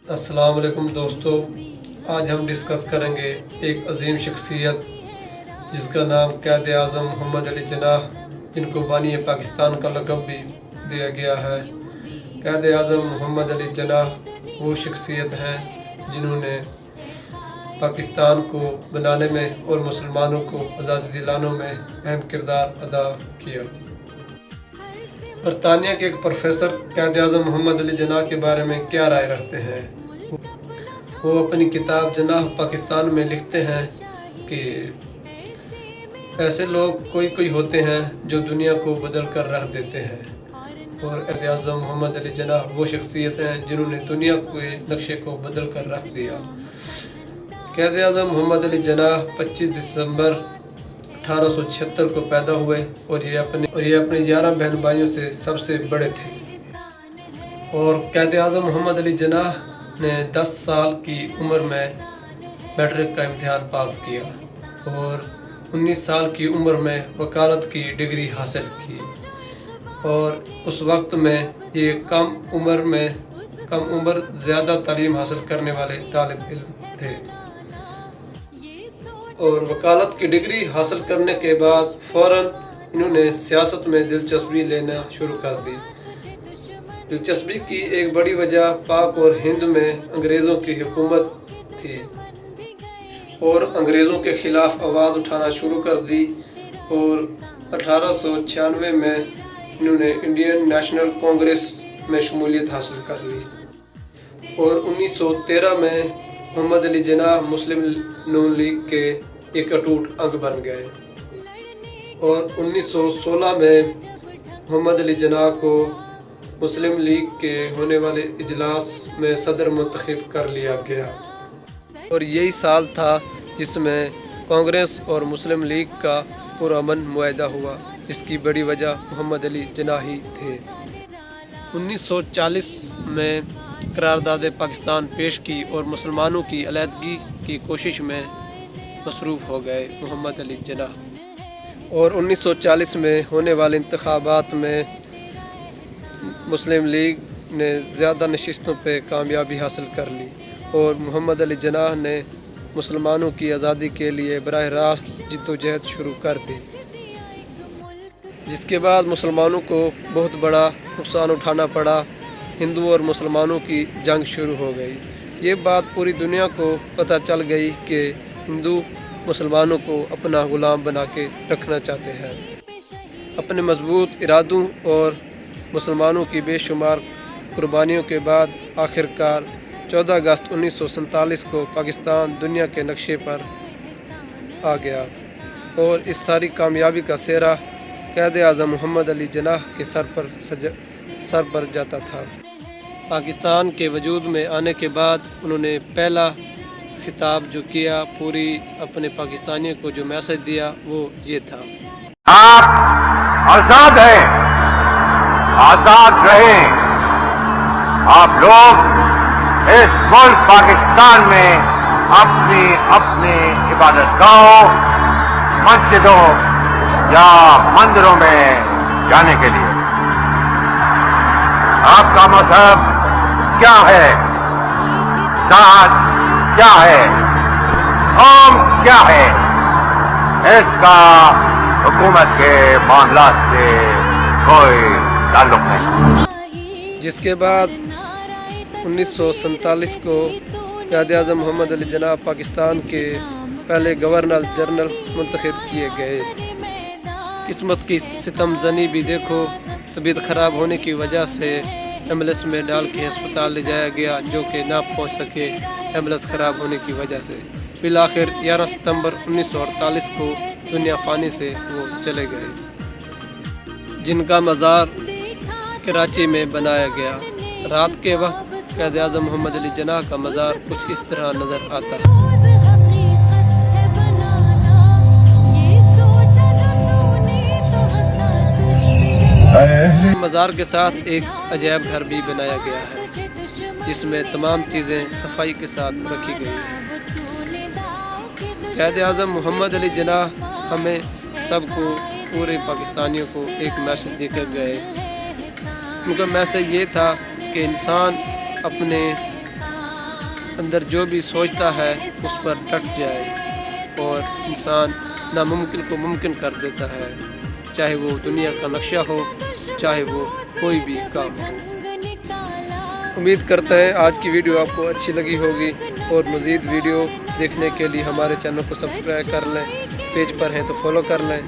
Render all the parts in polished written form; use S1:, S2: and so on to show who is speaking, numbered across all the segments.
S1: السلام علیکم دوستو، آج ہم ڈسکس کریں گے ایک عظیم شخصیت جس کا نام قائد اعظم محمد علی جناح، جن کو بانی پاکستان کا لقب بھی دیا گیا ہے۔ قائد اعظم محمد علی جناح وہ شخصیت ہیں جنہوں نے پاکستان کو بنانے میں اور مسلمانوں کو آزادی دلانے میں اہم کردار ادا کیا۔ برطانیہ کے ایک پروفیسر قائد اعظم محمد علی جناح کے بارے میں کیا رائے رکھتے ہیں؟ وہ اپنی کتاب جناح پاکستان میں لکھتے ہیں کہ ایسے لوگ کوئی ہوتے ہیں جو دنیا کو بدل کر رکھ دیتے ہیں، اور قائد اعظم محمد علی جناح وہ شخصیت ہیں جنہوں نے دنیا کے نقشے کو بدل کر رکھ دیا۔ قائد اعظم محمد علی جناح 25 دسمبر 1876 کو پیدا ہوئے اور یہ اپنے 11 بہن بھائیوں سے سب سے بڑے تھے۔ اور قائد اعظم محمد علی جناح نے 10 سال کی عمر میں میٹرک کا امتحان پاس کیا اور 19 سال کی عمر میں وکالت کی ڈگری حاصل کی، اور اس وقت میں یہ کم عمر زیادہ تعلیم حاصل کرنے والے طالب علم تھے۔ اور وکالت کی ڈگری حاصل کرنے کے بعد فوراً انہوں نے سیاست میں دلچسپی لینا شروع کر دی۔ دلچسپی کی ایک بڑی وجہ پاک اور ہند میں انگریزوں کی حکومت تھی، اور انگریزوں کے خلاف آواز اٹھانا شروع کر دی، اور 1896 میں انہوں نے انڈین نیشنل کانگریس میں شمولیت حاصل کر لی، اور 1913 میں محمد علی جناح مسلم نون لیگ کے ایک اٹوٹ انگ بن گئے، اور 1916 میں محمد علی جناح کو مسلم لیگ کے ہونے والے اجلاس میں صدر منتخب کر لیا گیا، اور یہی سال تھا جس میں کانگریس اور مسلم لیگ کا پرامن معاہدہ ہوا، جس کی بڑی وجہ محمد علی جناح ہی تھے۔ 1940 میں قرارداد پاکستان پیش کی اور مسلمانوں کی علیحدگی کی کوشش میں مصروف ہو گئے محمد علی جناح، اور 1940 میں ہونے والے انتخابات میں مسلم لیگ نے زیادہ نشستوں پہ کامیابی حاصل کر لی، اور محمد علی جناح نے مسلمانوں کی آزادی کے لیے براہ راست جدوجہد شروع کر دی، جس کے بعد مسلمانوں کو بہت بڑا نقصان اٹھانا پڑا۔ ہندوؤں اور مسلمانوں کی جنگ شروع ہو گئی۔ یہ بات پوری دنیا کو پتہ چل گئی کہ ہندو مسلمانوں کو اپنا غلام بنا کے رکھنا چاہتے ہیں۔ اپنے مضبوط ارادوں اور مسلمانوں کی بے شمار قربانیوں کے بعد آخرکار 14 اگست 1947 کو پاکستان دنیا کے نقشے پر آ گیا، اور اس ساری کامیابی کا سہرا قائد اعظم محمد علی جناح کے سر پر جاتا تھا۔ پاکستان کے وجود میں آنے کے بعد انہوں نے پہلا خطاب جو کیا، پوری اپنے پاکستانیوں کو جو میسج دیا، وہ یہ تھا:
S2: آپ آزاد ہیں، آزاد رہیں۔ آپ لوگ اس ملک پاکستان میں اپنی عبادت گاہوں، مسجدوں یا مندروں میں جانے کے لیے آپ کا مذہب کیا ہے، ذات کیا ہے، قوم کیا ہے، اس کا حکومت کے معاملات سے کوئی تعلق نہیں۔
S1: جس کے بعد 1947 کو قائد اعظم محمد علی جناح پاکستان کے پہلے گورنر جنرل منتخب کیے گئے۔ قسمت کی ستم زنی بھی دیکھو، طبیعت خراب ہونے کی وجہ سے ایمبولینس میں ڈال کے ہسپتال لے جایا گیا، جو کہ نہ پہنچ سکے ایمبولینس خراب ہونے کی وجہ سے۔ بالآخر 11 ستمبر 1948 کو دنیا فانی سے وہ چلے گئے، جن کا مزار کراچی میں بنایا گیا۔ رات کے وقت قائد اعظم محمد علی جناح کا مزار کچھ اس طرح نظر آتا ہے۔ مزار کے ساتھ ایک عجائب گھر بھی بنایا گیا ہے، جس میں تمام چیزیں صفائی کے ساتھ رکھی گئی ہیں۔ قائد اعظم محمد علی جناح ہمیں سب کو، پورے پاکستانیوں کو ایک میسج دے کر گئے۔ ان کا میسج یہ تھا کہ انسان اپنے اندر جو بھی سوچتا ہے اس پر ڈٹ جائے، اور انسان ناممکن کو ممکن کر دیتا ہے، چاہے وہ دنیا کا نقشہ ہو، چاہے وہ کوئی بھی کام ہو۔ امید کرتے ہیں آج کی ویڈیو آپ کو اچھی لگی ہوگی، اور مزید ویڈیو دیکھنے کے لیے ہمارے چینل کو سبسکرائب کر لیں، پیج پر ہیں تو فالو کر لیں،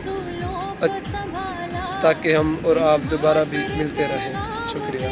S1: تاکہ ہم اور آپ دوبارہ بھی ملتے رہیں۔ شکریہ۔